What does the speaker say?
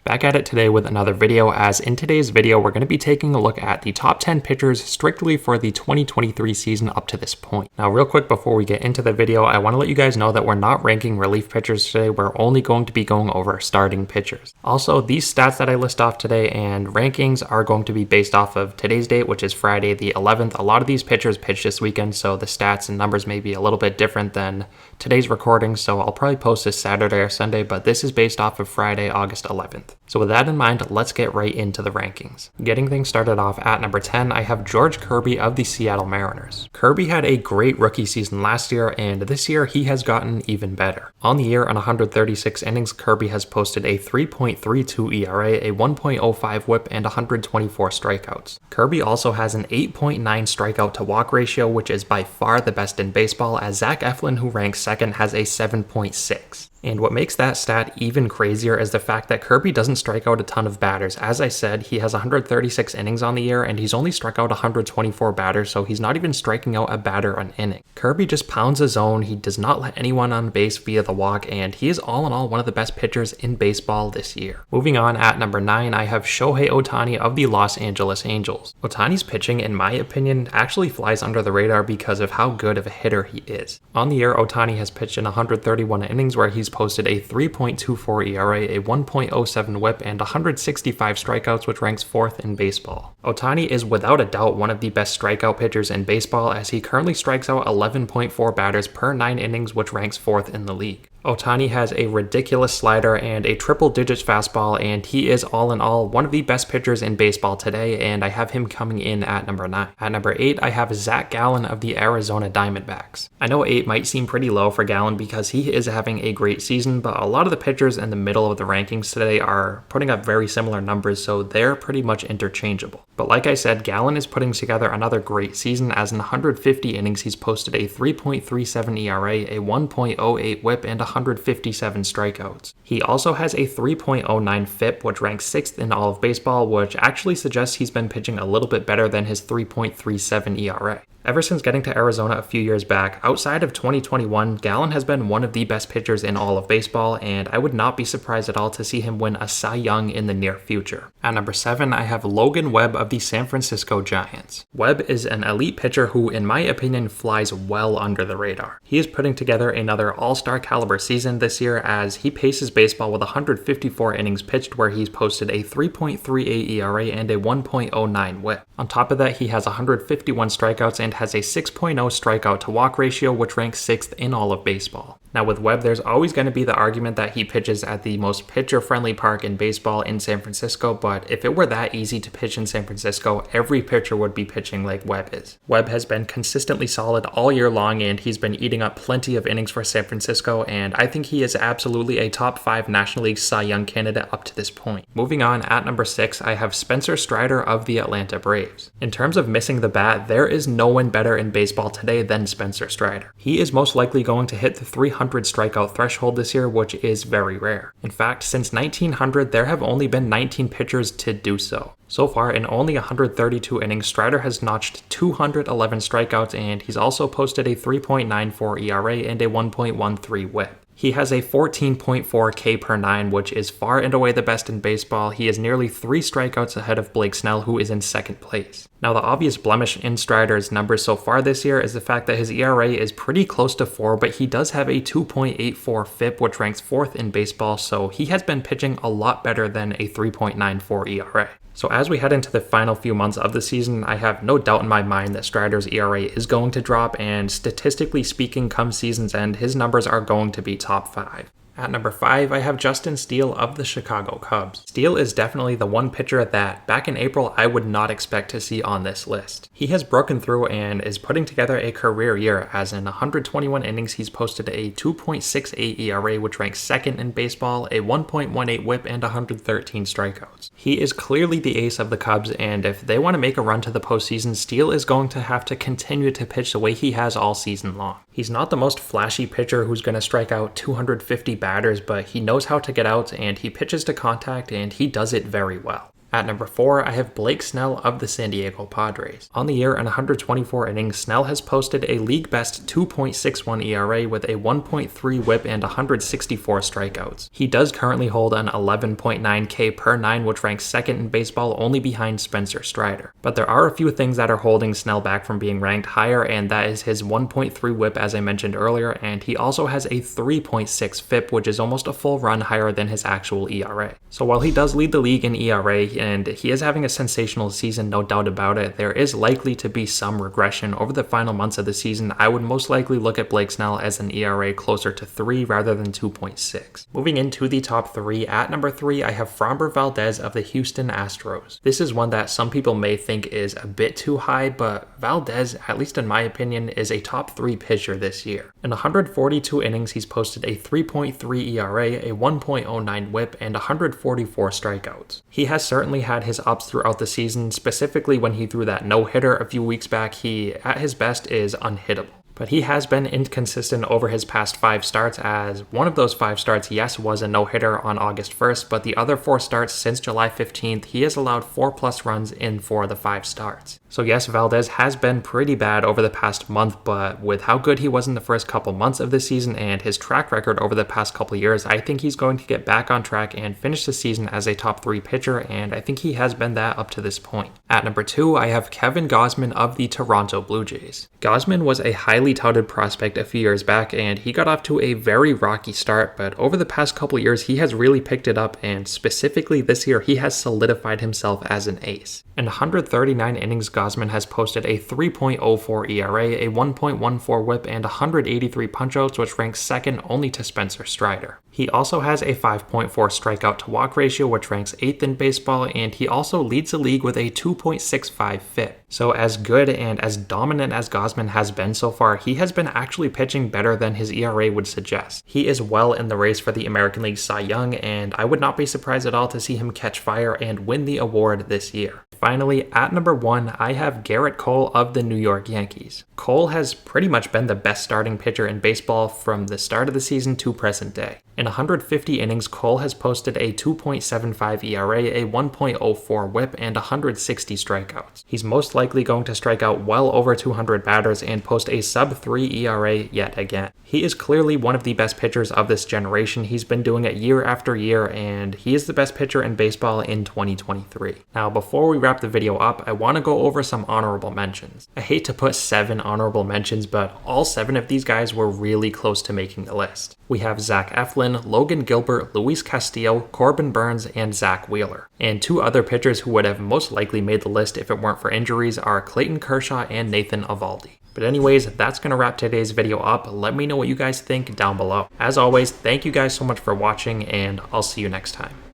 Back at it today with another video, as in today's video we're going to be taking a look at the top 10 pitchers strictly for the 2023 season up to this point. Now real quick before we get into the video, I want to let you guys know that we're not ranking relief pitchers today, we're only going to be going over starting pitchers. Also, these stats that I list off today and rankings are going to be based off of today's date, which is Friday the 11th. A lot of these pitchers pitched this weekend, so the stats and numbers may be a little bit different than today's recording, so I'll probably post this Saturday or Sunday, but this is based off of Friday, August 11th. So with that in mind, let's get right into the rankings. Getting things started off at number 10, I have George Kirby of the Seattle Mariners. Kirby had a great rookie season last year, and this year he has gotten even better. On the year, on 136 innings, Kirby has posted a 3.32 ERA, a 1.05 whip, and 124 strikeouts. Kirby also has an 8.9 strikeout to walk ratio, which is by far the best in baseball, as Zach Eflin, who ranks second, has a 7.6. And what makes that stat even crazier is the fact that Kirby doesn't strike out a ton of batters. As I said, he has 136 innings on the year, and he's only struck out 124 batters, so he's not even striking out a batter an inning. Kirby just pounds his zone, he does not let anyone on base via the walk, and he is all in all one of the best pitchers in baseball this year. Moving on, at number 9, I have Shohei Ohtani of the Los Angeles Angels. Ohtani's pitching, in my opinion, actually flies under the radar because of how good of a hitter he is. On the year, Ohtani has pitched in 131 innings where he's posted a 3.24 ERA, a 1.07 whip, and 165 strikeouts, which ranks 4th in baseball. Ohtani is without a doubt one of the best strikeout pitchers in baseball, as he currently strikes out 11.4 batters per 9 innings, which ranks 4th in the league. Ohtani has a ridiculous slider and a triple digits fastball, and he is all in all one of the best pitchers in baseball today, and I have him coming in at number 9. At number 8, I have Zach Gallen of the Arizona Diamondbacks. I know 8 might seem pretty low for Gallen because he is having a great season, but a lot of the pitchers in the middle of the rankings today are putting up very similar numbers, so they're pretty much interchangeable. But like I said, Gallen is putting together another great season, as in 150 innings he's posted a 3.37 ERA, a 1.08 whip, and 157 strikeouts. He also has a 3.09 FIP, which ranks 6th in all of baseball, which actually suggests he's been pitching a little bit better than his 3.37 ERA. Ever since getting to Arizona a few years back, outside of 2021, Gallen has been one of the best pitchers in all of baseball, and I would not be surprised at all to see him win a Cy Young in the near future. At number 7, I have Logan Webb of the San Francisco Giants. Webb is an elite pitcher who, in my opinion, flies well under the radar. He is putting together another all-star caliber season this year, as he paces baseball with 154 innings pitched where he's posted a 3.38 ERA and a 1.09 whip. On top of that, he has 151 strikeouts and has a 6.0 strikeout to walk ratio, which ranks 6th in all of baseball. Now with Webb, there's always going to be the argument that he pitches at the most pitcher-friendly park in baseball in San Francisco, but if it were that easy to pitch in San Francisco, every pitcher would be pitching like Webb is. Webb has been consistently solid all year long, and he's been eating up plenty of innings for San Francisco, and I think he is absolutely a top 5 National League Cy Young candidate up to this point. Moving on, at number 6, I have Spencer Strider of the Atlanta Braves. In terms of missing the bat, there is no one better in baseball today than Spencer Strider. He is most likely going to hit the 300 strikeout threshold this year, which is very rare. In fact, since 1900, there have only been 19 pitchers to do so. So far, in only 132 innings, Strider has notched 211 strikeouts, and he's also posted a 3.94 ERA and a 1.13 whip. He has a 14.4 K per 9, which is far and away the best in baseball. He is nearly 3 strikeouts ahead of Blake Snell, who is in second place. Now, the obvious blemish in Strider's numbers so far this year is the fact that his ERA is pretty close to 4, but he does have a 2.84 FIP, which ranks 4th in baseball, so he has been pitching a lot better than a 3.94 ERA. So as we head into the final few months of the season, I have no doubt in my mind that Strider's ERA is going to drop, and statistically speaking, come season's end, his numbers are going to be top 5. At number 5, I have Justin Steele of the Chicago Cubs. Steele is definitely the one pitcher that, back in April, I would not expect to see on this list. He has broken through and is putting together a career year, as in 121 innings he's posted a 2.68 ERA, which ranks 2nd in baseball, a 1.18 whip, and 113 strikeouts. He is clearly the ace of the Cubs, and if they want to make a run to the postseason, Steele is going to have to continue to pitch the way he has all season long. He's not the most flashy pitcher who's going to strike out 250 batters, but he knows how to get out, and he pitches to contact, and he does it very well. At number 4, I have Blake Snell of the San Diego Padres. On the year, in 124 innings, Snell has posted a league-best 2.61 ERA with a 1.3 whip and 164 strikeouts. He does currently hold an 11.9 K per 9, which ranks second in baseball, only behind Spencer Strider. But there are a few things that are holding Snell back from being ranked higher, and that is his 1.3 whip, as I mentioned earlier, and he also has a 3.6 FIP, which is almost a full run higher than his actual ERA. So while he does lead the league in ERA, and he is having a sensational season, no doubt about it, there is likely to be some regression over the final months of the season. I would most likely look at Blake Snell as an ERA closer to 3 rather than 2.6. Moving into the top 3, at number 3, I have Framber Valdez of the Houston Astros. This is one that some people may think is a bit too high, but Valdez, at least in my opinion, is a top 3 pitcher this year. In 142 innings, he's posted a 3.3 ERA, a 1.09 whip, and 144 strikeouts. He has certainly had his ups throughout the season, specifically when he threw that no-hitter a few weeks back. He, at his best, is unhittable. But he has been inconsistent over his past 5 starts, as one of those 5 starts, yes, was a no-hitter on August 1st, but the other 4 starts since July 15th, he has allowed 4+ runs in 4 of the 5 starts. So yes, Valdez has been pretty bad over the past month, but with how good he was in the first couple months of the season and his track record over the past couple years, I think he's going to get back on track and finish the season as a top 3 pitcher, and I think he has been that up to this point. At number 2, I have Kevin Gausman of the Toronto Blue Jays. Gausman was a highly touted prospect a few years back, and he got off to a very rocky start, but over the past couple years, he has really picked it up, and specifically this year, he has solidified himself as an ace. In 139 innings, Gausman has posted a 3.04 ERA, a 1.14 whip, and 183 punchouts, which ranks second only to Spencer Strider. He also has a 5.4 strikeout to walk ratio, which ranks 8th in baseball, and he also leads the league with a 2.65 FIP. So as good and as dominant as Gausman has been so far, he has been actually pitching better than his ERA would suggest. He is well in the race for the American League Cy Young, and I would not be surprised at all to see him catch fire and win the award this year. Finally, at number 1, I have Garrett Cole of the New York Yankees. Cole has pretty much been the best starting pitcher in baseball from the start of the season to present day. In 150 innings, Cole has posted a 2.75 ERA, a 1.04 whip, and 160 strikeouts. He's most likely going to strike out well over 200 batters and post a sub-3 ERA yet again. He is clearly one of the best pitchers of this generation. He's been doing it year after year, and he is the best pitcher in baseball in 2023. Now, before we wrap the video up, I want to go over some honorable mentions. I hate to put 7 honorable mentions, but all 7 of these guys were really close to making the list. We have Zach Eflin, Logan Gilbert, Luis Castillo, Corbin Burns, and Zach Wheeler. And 2 other pitchers who would have most likely made the list if it weren't for injuries are Clayton Kershaw and Nathan Eovaldi. But anyways, that's going to wrap today's video up. Let me know what you guys think down below. As always, thank you guys so much for watching, and I'll see you next time.